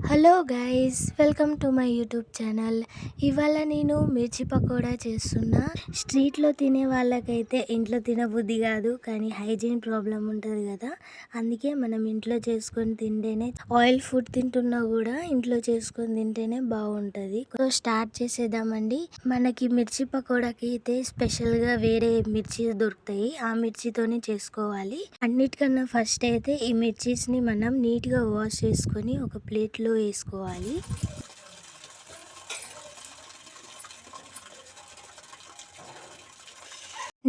Hello guys, welcome to my YouTube channel. ఇవాళ నేను మిర్చి పకోడా చేస్తున్నా. స్ట్రీట్లో తినే వాళ్ళకైతే ఇంట్లో తినబుద్ధి కాదు, కానీ హైజీన్ ప్రాబ్లం ఉంటుంది కదా, అందుకే మనం ఇంట్లో చేసుకొని తింటేనే, ఆయిల్ ఫుడ్ తింటున్నా కూడా ఇంట్లో చేసుకొని తింటేనే బాగుంటుంది. సో స్టార్ట్ చేసేద్దామండి. మనకి మిర్చి పకోడాకి అయితే స్పెషల్గా వేరే మిర్చి దొరుకుతాయి, ఆ మిర్చితోనే చేసుకోవాలి. అన్నిటికన్నా ఫస్ట్ అయితే ఈ మిర్చీస్ని మనం నీట్గా వాష్ చేసుకొని ఒక ప్లేట్లో వేసుకోవాలి.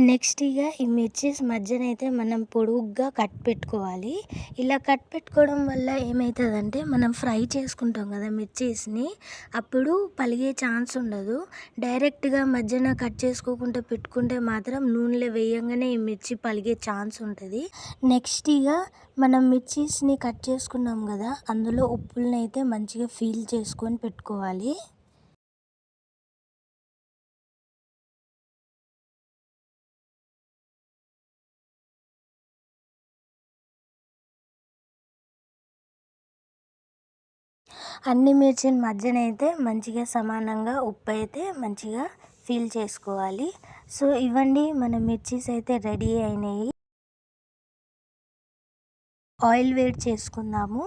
నెక్స్ట్ ఇక ఈ మిర్చీస్ మధ్యన అయితే మనం పొడుగ్గా కట్ పెట్టుకోవాలి. ఇలా కట్ పెట్టుకోవడం వల్ల ఏమవుతుందంటే, మనం ఫ్రై చేసుకుంటాం కదా మిర్చీస్ని, అప్పుడు పలిగే ఛాన్స్ ఉండదు. డైరెక్ట్గా మధ్యన కట్ చేసుకోకుండా పెట్టుకుంటే మాత్రం నూనెలో వేయంగానే ఈ మిర్చి పలిగే ఛాన్స్ ఉంటుంది. నెక్స్ట్ ఇక మనం మిర్చీస్ని కట్ చేసుకున్నాం కదా, అందులో ఉప్పుల్ని అయితే మంచిగా ఫీల్ చేసుకొని పెట్టుకోవాలి. అన్ని మిర్చిల మధ్యన అయితే మంచిగా సమానంగా ఉప్పు అయితే మంచిగా ఫీల్ చేసుకోవాలి. సో ఇవ్వండి, మన మిర్చీస్ అయితే రెడీ అయినాయి. ఆయిల్ వేడి చేసుకుందాము.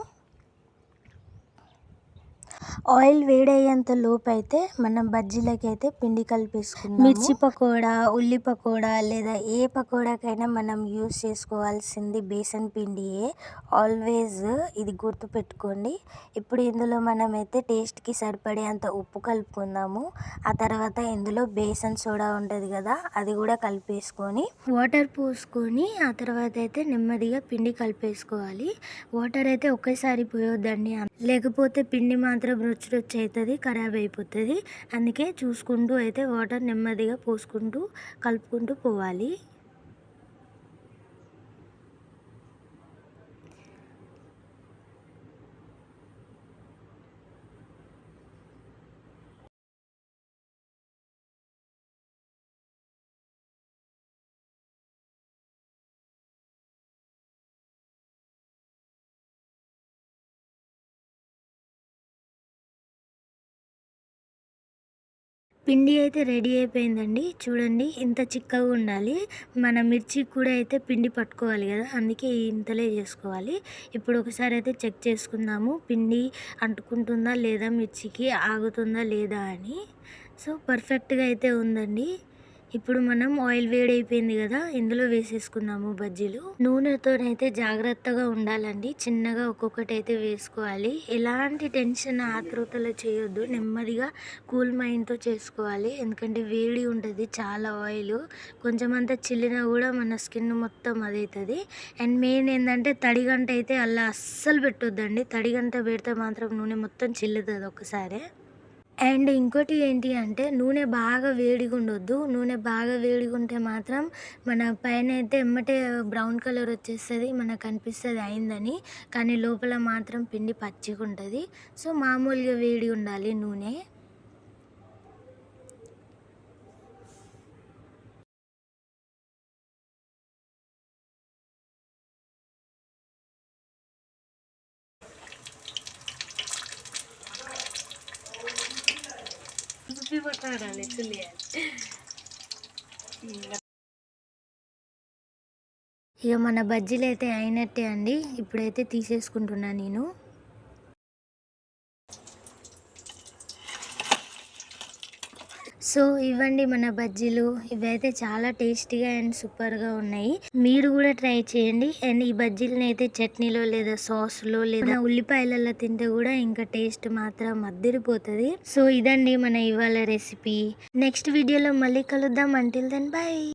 ఆయిల్ వేడయ్యేంత లోపు అయితే మనం బజ్జీలకి అయితే పిండి కలిపేసుకుందాం. మిర్చి పకోడా, ఉల్లి పకోడా లేదా ఏ పకోడాకైనా మనం యూస్ చేసుకోవాల్సింది బేసన్ పిండియే. ఆల్వేస్ ఇది గుర్తు పెట్టుకోండి. ఇప్పుడు ఇందులో మనమైతే టేస్ట్కి సరిపడేంత ఉప్పు కలుపుకుందాము. ఆ తర్వాత ఇందులో బేసన్ సోడా ఉంటుంది కదా, అది కూడా కలిపేసుకొని వాటర్ పోసుకొని ఆ తర్వాత అయితే నెమ్మదిగా పిండి కలిపేసుకోవాలి. వాటర్ అయితే ఒకేసారి పోయొద్దండి, లేకపోతే పిండి మాత్రం రుచి అవుతుంది, ఖరాబ్ అయిపోతుంది. అందుకే చూసుకుంటూ అయితే వాటర్ నెమ్మదిగా పోసుకుంటూ కలుపుకుంటూ పోవాలి. పిండి అయితే రెడీ అయిపోయిందండి. చూడండి, ఇంత చిక్కగా ఉండాలి. మన మిర్చి కూడా అయితే పిండి పట్టుకోవాలి కదా, అందుకే ఇంతలే చేసుకోవాలి. ఇప్పుడు ఒకసారి అయితే చెక్ చేసుకుందాము, పిండి అంటుకుంటుందా లేదా, మిర్చికి ఆగుతుందా లేదా అని. సో పర్ఫెక్ట్గా అయితే ఉందండి. ఇప్పుడు మనం ఆయిల్ వేడైపోయింది కదా, ఇందులో వేసేసుకుందాము బజ్జీలు. నూనెతోనైతే జాగ్రత్తగా ఉండాలండి, చిన్నగా ఒక్కొక్కటి అయితే వేసుకోవాలి. ఎలాంటి టెన్షన్ ఆతృతలు చేయొద్దు, నెమ్మదిగా కూల్ మైండ్తో చేసుకోవాలి. ఎందుకంటే వేడి ఉంటుంది చాలా ఆయిల్, కొంచెం అంతా చిల్లినా కూడా మన స్కిన్ మొత్తం అదవుతుంది. అండ్ మెయిన్ ఏంటంటే తడిగంట అయితే అలా అస్సలు పెట్టొద్దండి, తడిగంట పెడితే మాత్రం నూనె మొత్తం చిల్లుతుంది ఒకసారి. అండ్ ఇంకోటి ఏంటి అంటే, నూనె బాగా వేడిగా ఉండొద్దు. నూనె బాగా వేడిగా ఉంటే మాత్రం మన పైన అయితే ఎమ్మటే బ్రౌన్ కలర్ వచ్చేస్తుంది, మనకు అనిపిస్తుంది అయిందని, కానీ లోపల మాత్రం పిండి పచ్చిగా ఉంటుంది. సో మామూలుగా వేడి ఉండాలి నూనె. ఇక మన బజ్జీలు అయితే అయినట్టే అండి. ఇప్పుడైతే తీసేసుకుంటున్నా నేను. సో ఇవ్వండి మన బజ్జీలు. ఇవైతే చాలా టేస్టీగా అండ్ సూపర్గా ఉన్నాయి. మీరు కూడా ట్రై చేయండి. అండ్ ఈ బజ్జీలని అయితే చట్నీలో లేదా సాస్లో లేదా ఉల్లిపాయలలో తింటే కూడా ఇంకా టేస్ట్ మాత్రం అద్దరిపోతుంది. సో ఇదండి మన ఇవాళ రెసిపీ. నెక్స్ట్ వీడియోలో మళ్ళీ కలుద్దాం. Until then by.